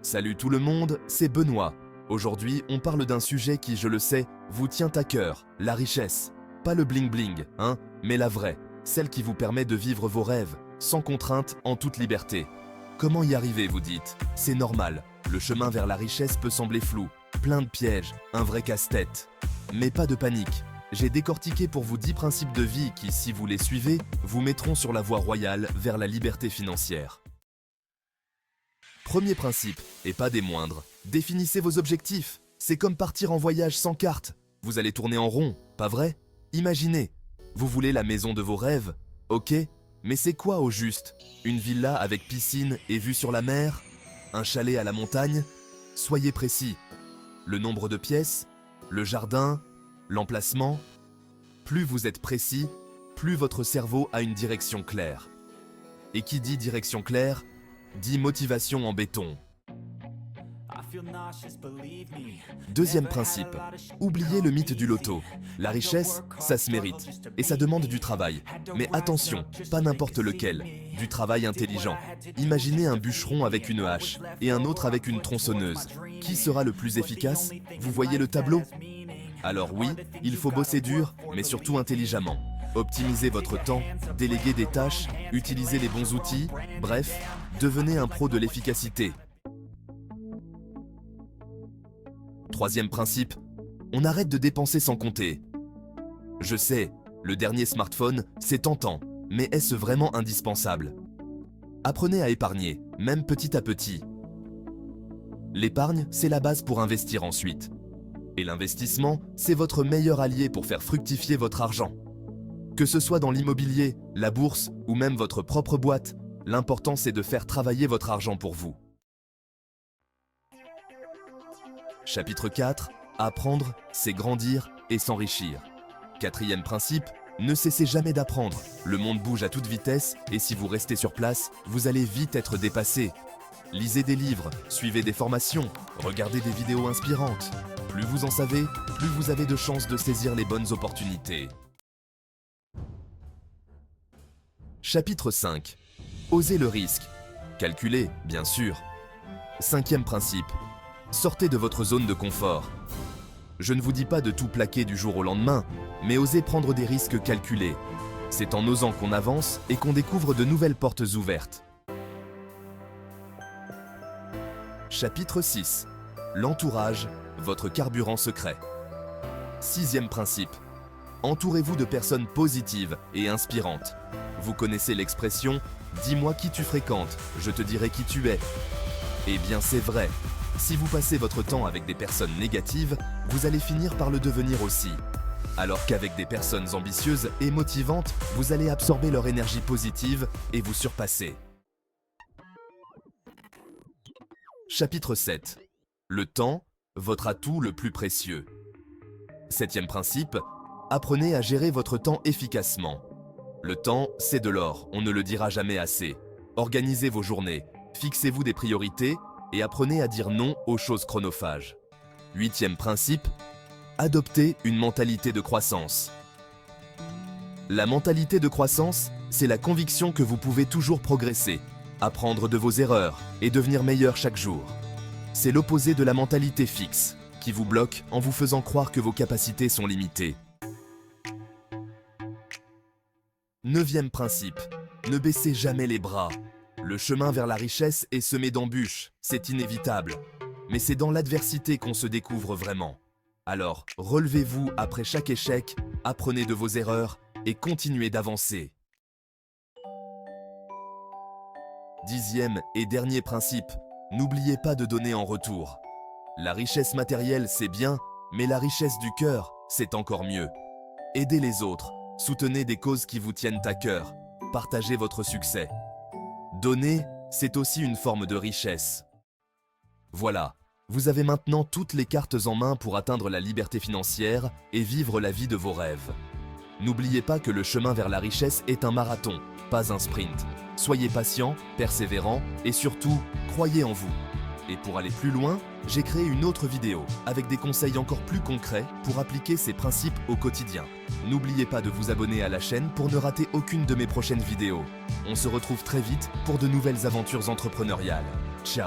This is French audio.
Salut tout le monde, c'est Benoît. Aujourd'hui, on parle d'un sujet qui, je le sais, vous tient à cœur, la richesse. Pas le bling-bling, hein, mais la vraie, celle qui vous permet de vivre vos rêves, sans contrainte, en toute liberté. Comment y arriver, vous dites? C'est normal, le chemin vers la richesse peut sembler flou, plein de pièges, un vrai casse-tête. Mais pas de panique, j'ai décortiqué pour vous 10 principes de vie qui, si vous les suivez, vous mettront sur la voie royale vers la liberté financière. Premier principe, et pas des moindres, définissez vos objectifs. C'est comme partir en voyage sans carte. Vous allez tourner en rond, pas vrai? Imaginez, vous voulez la maison de vos rêves? Ok, mais c'est quoi au juste? Une villa avec piscine et vue sur la mer? Un chalet à la montagne? Soyez précis. Le nombre de pièces? Le jardin? L'emplacement? Plus vous êtes précis, plus votre cerveau a une direction claire. Et qui dit direction claire, dit motivation en béton. Deuxième principe, oubliez le mythe du loto. La richesse, ça se mérite, et ça demande du travail. Mais attention, pas n'importe lequel, du travail intelligent. Imaginez un bûcheron avec une hache, et un autre avec une tronçonneuse. Qui sera le plus efficace? Vous voyez le tableau? Alors oui, il faut bosser dur, mais surtout intelligemment. Optimisez votre temps, déléguez des tâches, utilisez les bons outils, bref, devenez un pro de l'efficacité. Troisième principe, on arrête de dépenser sans compter. Je sais, le dernier smartphone, c'est tentant, mais est-ce vraiment indispensable? Apprenez à épargner, même petit à petit. L'épargne, c'est la base pour investir ensuite. Et l'investissement, c'est votre meilleur allié pour faire fructifier votre argent. Que ce soit dans l'immobilier, la bourse ou même votre propre boîte, l'important c'est de faire travailler votre argent pour vous. Chapitre 4. Apprendre, c'est grandir et s'enrichir. Quatrième principe, ne cessez jamais d'apprendre. Le monde bouge à toute vitesse et si vous restez sur place, vous allez vite être dépassé. Lisez des livres, suivez des formations, regardez des vidéos inspirantes. Plus vous en savez, plus vous avez de chances de saisir les bonnes opportunités. Chapitre 5. Osez le risque. Calculez, bien sûr. Cinquième principe. Sortez de votre zone de confort. Je ne vous dis pas de tout plaquer du jour au lendemain, mais osez prendre des risques calculés. C'est en osant qu'on avance et qu'on découvre de nouvelles portes ouvertes. Chapitre 6. L'entourage, votre carburant secret. Sixième principe. Entourez-vous de personnes positives et inspirantes. Vous connaissez l'expression « Dis-moi qui tu fréquentes, je te dirai qui tu es ». Eh bien c'est vrai, si vous passez votre temps avec des personnes négatives, vous allez finir par le devenir aussi. Alors qu'avec des personnes ambitieuses et motivantes, vous allez absorber leur énergie positive et vous surpasser. Chapitre 7. Le temps, votre atout le plus précieux. Septième principe, apprenez à gérer votre temps efficacement. Le temps, c'est de l'or, on ne le dira jamais assez. Organisez vos journées, fixez-vous des priorités et apprenez à dire non aux choses chronophages. Huitième principe, adoptez une mentalité de croissance. La mentalité de croissance, c'est la conviction que vous pouvez toujours progresser, apprendre de vos erreurs et devenir meilleur chaque jour. C'est l'opposé de la mentalité fixe, qui vous bloque en vous faisant croire que vos capacités sont limitées. Neuvième principe, ne baissez jamais les bras. Le chemin vers la richesse est semé d'embûches, c'est inévitable. Mais c'est dans l'adversité qu'on se découvre vraiment. Alors, relevez-vous après chaque échec, apprenez de vos erreurs et continuez d'avancer. Dixième et dernier principe, n'oubliez pas de donner en retour. La richesse matérielle, c'est bien, mais la richesse du cœur, c'est encore mieux. Aidez les autres. Soutenez des causes qui vous tiennent à cœur. Partagez votre succès. Donner, c'est aussi une forme de richesse. Voilà, vous avez maintenant toutes les cartes en main pour atteindre la liberté financière et vivre la vie de vos rêves. N'oubliez pas que le chemin vers la richesse est un marathon, pas un sprint. Soyez patient, persévérant et surtout, croyez en vous. Et pour aller plus loin, j'ai créé une autre vidéo avec des conseils encore plus concrets pour appliquer ces principes au quotidien. N'oubliez pas de vous abonner à la chaîne pour ne rater aucune de mes prochaines vidéos. On se retrouve très vite pour de nouvelles aventures entrepreneuriales. Ciao!